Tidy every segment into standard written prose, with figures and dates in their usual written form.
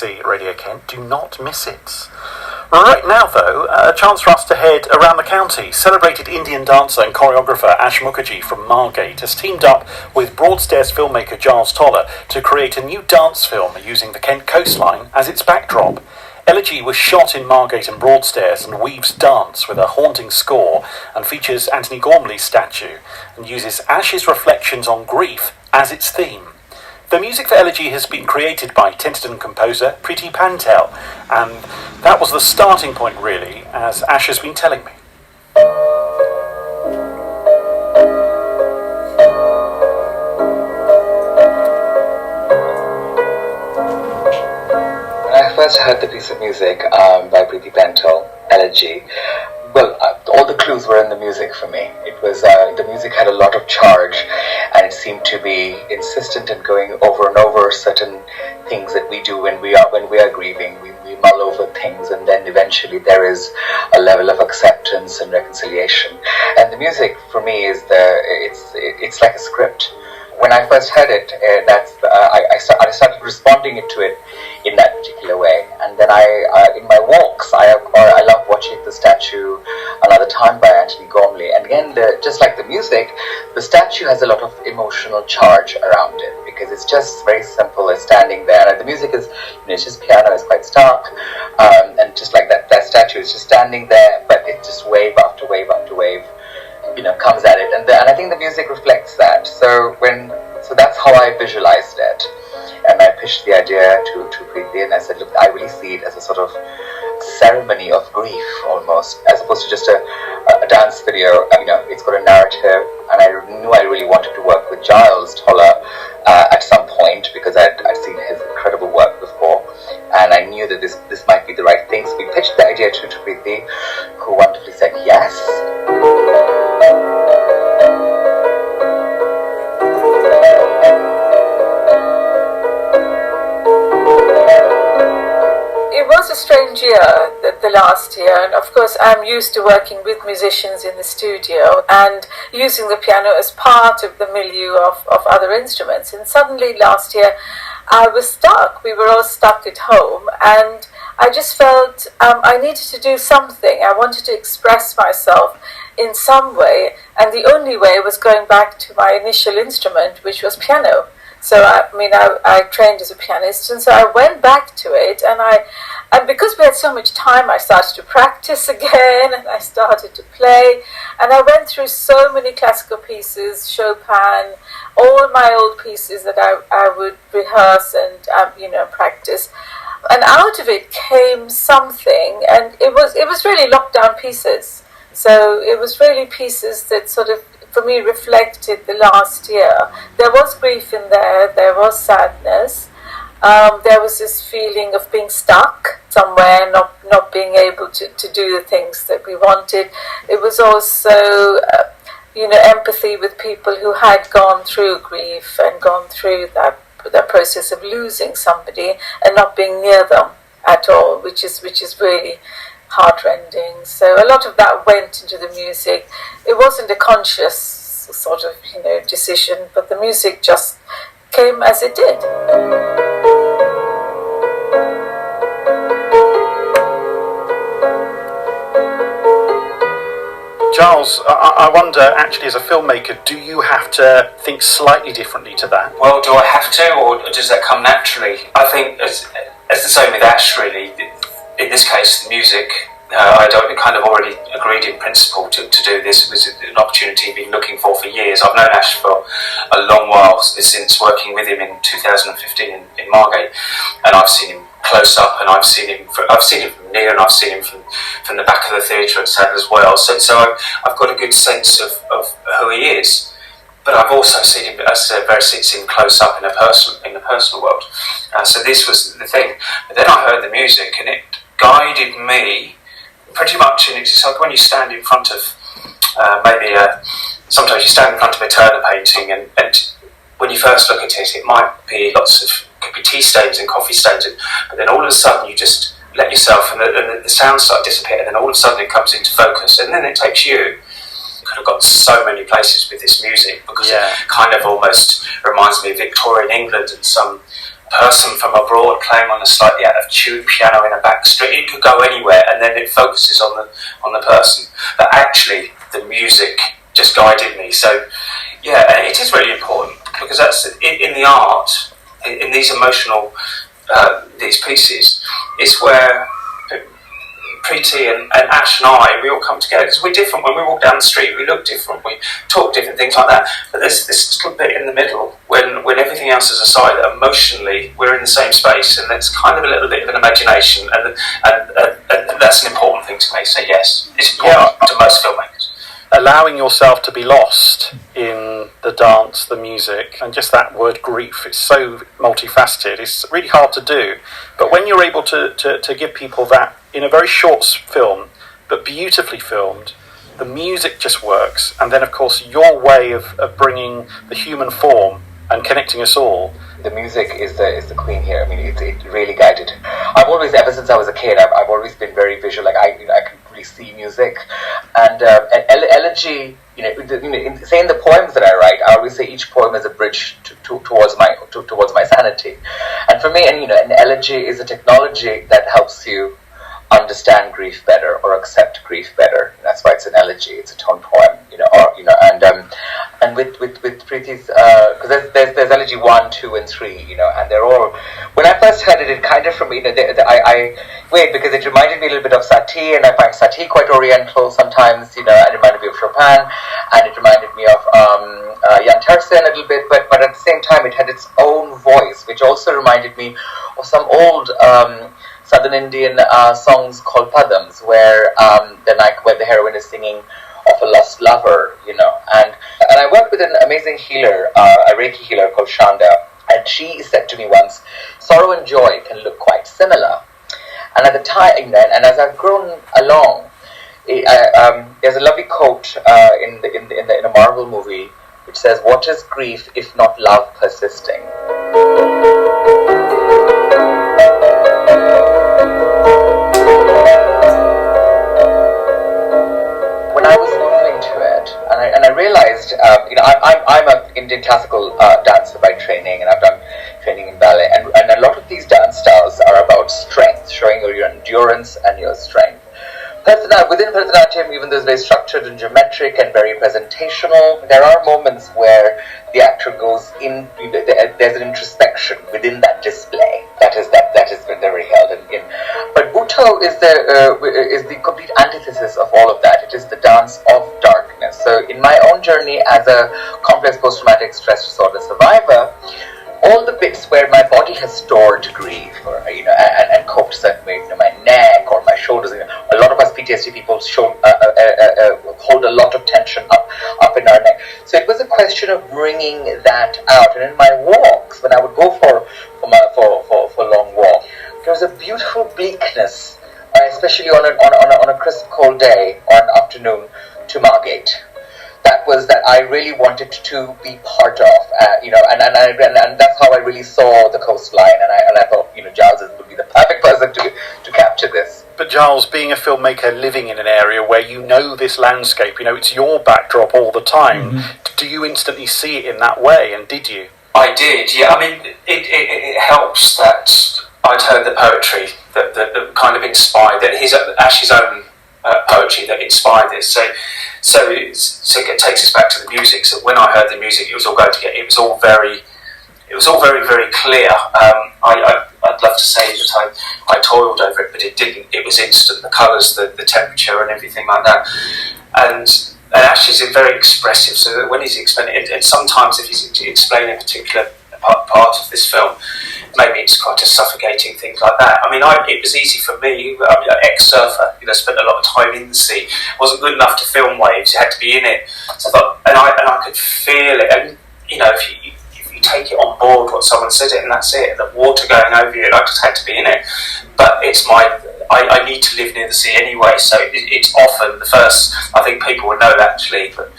BBC Radio Kent. Do not miss it. Right now, though, a chance for us to head around the county. Celebrated Indian dancer and choreographer Ash Mukherjee from Margate has teamed up with Broadstairs filmmaker Giles Toller to create a new dance film using the Kent coastline as its backdrop. Elegy was shot in Margate and Broadstairs and weaves dance with a haunting score and features Anthony Gormley's statue and uses Ash's reflections on grief as its theme. The music for Elegy has been created by Tenterden composer Priti Pantel, and that was the starting point really, as Ash has been telling me. When I first heard the piece of music by Priti Pantel, Elegy, well, all the clues were in the music for me. It was the music had a lot of charge, and it seemed to be insistent in going over and over certain things that we do when we are grieving. We mull over things, and then eventually there is a level of acceptance and reconciliation. And the music for me is it's like a script. When I first heard it, I started responding to it in that particular way. And then in my walks, I love watching the statue Another Time by Anthony Gormley. And again, just like the music, the statue has a lot of emotional charge around it because it's just very simple as standing there. And the music is, it's just piano, it's quite stark, and just like that statue is just standing there, but it's just wave after wave after wave. Comes at it, and I think the music reflects that. So that's how I visualized it, and I pitched the idea to Preeti, and I said, look, I really see it as a sort of ceremony of grief, almost, as opposed to just a dance video. It's got a narrative, and I knew I really wanted to work with Giles Toller at some point because I'd seen his incredible work before, and I knew that this might be the right thing. So we pitched the idea to Preeti, who wonderfully said yes. It was a strange year, the last year, and of course I'm used to working with musicians in the studio and using the piano as part of the milieu of other instruments, and suddenly last year I was stuck. We were all stuck at home, and I just felt I needed to do something. I wanted to express myself in some way, and the only way was going back to my initial instrument, which was piano. So I trained as a pianist, and so I went back to it, and because we had so much time, I started to practice again, and I started to play, and I went through so many classical pieces, Chopin, all my old pieces that I would rehearse and practice, and out of it came something, and it was really lockdown pieces. So it was really pieces that sort of, for me, reflected the last year. There was grief in there was sadness, there was this feeling of being stuck somewhere, not being able to do the things that we wanted. It was also, empathy with people who had gone through grief and gone through that process of losing somebody and not being near them at all, which is really heartrending. So a lot of that went into the music. It wasn't a conscious sort of decision, but the music just came as it did. Giles, I wonder, actually, as a filmmaker, do you have to think slightly differently to that? Well, do I have to, or does that come naturally? I think, as the same with Ash, really, in this case, the music, I'd kind of already agreed in principle to do this. It was an opportunity I've been looking for years. I've known Ash for a long while, since working with him in 2015 in Margate, and I've seen him close up, and I've seen him from near, and I've seen him from the back of the theatre as well. So I've got a good sense of who he is. But I've also seen him, as I said, seen him close up in the personal world. So this was the thing. But then I heard the music, and it guided me pretty much. And it's like when you stand in front of sometimes you stand in front of a Turner painting, and when you first look at it, it might be could be tea stains and coffee stains, but then all of a sudden you just let yourself, and the sounds start to disappear, and then all of a sudden it comes into focus, and then it takes you. Could have gone so many places with this music, because it kind of almost reminds me of Victorian England and some person from abroad playing on a slightly out of tune piano in a back street. It could go anywhere, and then it focuses on the person. But actually, the music just guided me. So, yeah, it is really important, because that's in the art, in these emotional these pieces, is where Preeti and Ash and I, we all come together, because we're different. When we walk down the street, we look different, we talk different, things like that. But there's this little bit in the middle, when everything else is aside, emotionally, we're in the same space, and it's kind of a little bit of an imagination, and that's an important thing to me. So yes, it's important to most filmmakers. Allowing yourself to be lost in the dance, the music, and just that word grief, it's so multifaceted. It's really hard to do. But when you're able to give people that in a very short film, but beautifully filmed, the music just works. And then, of course, your way of bringing the human form and connecting us all. The music is the queen here. I mean, it really guided. I've always, ever since I was a kid, I've always been very visual. Like I can really see music, and Elegy. Say in the poems that I write, I always say each poem is a bridge towards my sanity. And for me, an elegy is a technology that helps you understand grief better or accept grief better. And that's why it's an elegy. It's a tone poem, and with Preeti's, because there's elegy 1, 2, and 3, and they're all. When I first heard it kind of from because it reminded me a little bit of Satie, and I find Satie quite oriental sometimes. It reminded me of Chopin, and it reminded me of Jan Tersen a little bit, but at the same time, it had its own voice, which also reminded me of some old Southern Indian songs called padams, where the heroine is singing of a lost lover, and I worked with an amazing healer, a Reiki healer called Shanda, and she said to me once, sorrow and joy can look quite similar. And at the time, and as I've grown along, there's a lovely quote in a Marvel movie which says, "What is grief if not love persisting?" When I was moving to it, and I realized, I'm an Indian classical dancer by training, and I've done training in ballet, and a lot of these dance styles are about strength, showing your endurance and your strength. Within Bharatanatyam, even though it's very structured and geometric and very presentational, there are moments where the actor goes in. There's an introspection within that display. That is very held in. But Bhutto is the complete antithesis of all of that. It is the dance of darkness. So in my own journey as a complex post-traumatic stress disorder survivor, all the bits where my body has stored grief, or and coped certain way, my neck or my shoulders. A lot of us PTSD people hold a lot of tension up in our neck. So it was a question of bringing that out. And in my walks, when I would go for long walk, there was a beautiful bleakness, especially on a crisp cold day or an afternoon, to Margate. That I really wanted to be part of, and that's how I really saw the coastline, and I thought, Giles would be the perfect person to capture this. But Giles, being a filmmaker living in an area where this landscape, it's your backdrop all the time, do you instantly see it in that way, and did you? I did, yeah. I mean, it helps that I'd heard the poetry that kind of inspired, that Ash's own poetry that inspired this. So it takes us back to the music. So when I heard the music, it was all very, very clear. I'd love to say that I toiled over it, but it didn't. It was instant. The colours, the temperature, and everything like that. And Ash is very expressive. So that when he's explaining it, and sometimes if he's explaining a particular part of this film, maybe it's quite a suffocating thing like that. I mean, it was easy for me. I'm an ex-surfer, spent a lot of time in the sea. It wasn't good enough to film waves. You had to be in it. So I thought, and I could feel it. And if you take it on board, what someone said it, and that's it. The water going over you, I just had to be in it. But it's I need to live near the sea anyway. So it's often the first. I think people would know actually, but.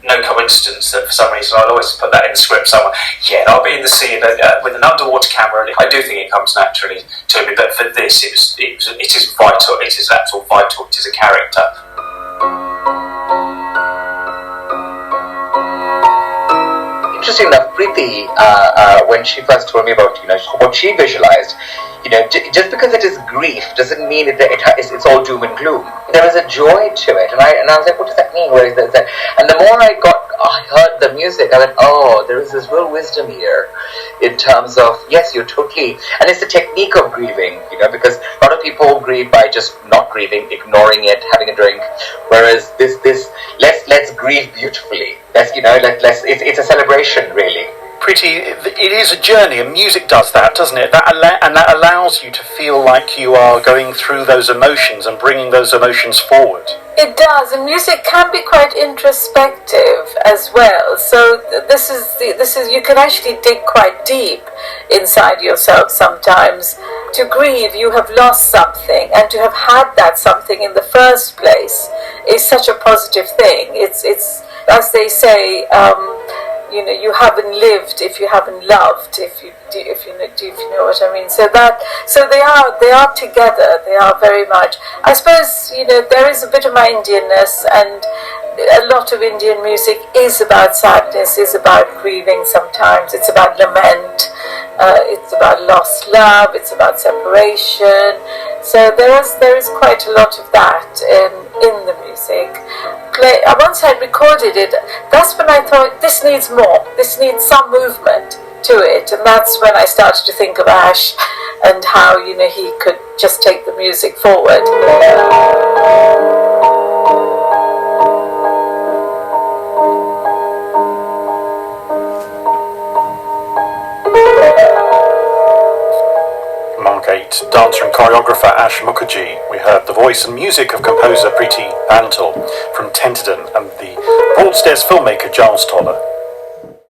No coincidence that for some reason I'll always put that in the script somewhere. Yeah, I'll be in the sea with an underwater camera, and I do think it comes naturally to me. But for this, it is vital. It is actual vital. It is a character. interesting enough, Preeti, when she first told me about what she visualized, just because it is grief doesn't mean it's all doom and gloom. There is a joy to it, and I was like, what does that mean? Where is that? And the more I heard the music, I went, oh, there is this real wisdom here, in terms of, yes, you're totally, and it's the technique of grieving, because a lot of people grieve by just not grieving, ignoring it, having a drink, whereas this let's grieve beautifully. It's a celebration, really. Preeti, it is a journey, and music does that, doesn't it? And that allows you to feel like you are going through those emotions and bringing those emotions forward. It does, and music can be quite introspective as well. So this is you can actually dig quite deep inside yourself sometimes. To grieve, you have lost something, and to have had that something in the first place is such a positive thing. It's as they say. You haven't lived if you haven't loved. If you know what I mean. So they are together. They are very much. I suppose there is a bit of my Indianness, and a lot of Indian music is about sadness, is about grieving. Sometimes it's about lament. It's about lost love. It's about separation. So there is quite a lot of that in the music. I once had recorded it. That's when I thought, this needs more. This needs some movement to it, and that's when I started to think of Ash and how he could just take the music forward. Margate dancer and choreographer Ash Mukherjee. We heard the voice and music of composer Preeti Bantal from Tenterden and the Broadstairs filmmaker Giles Toller.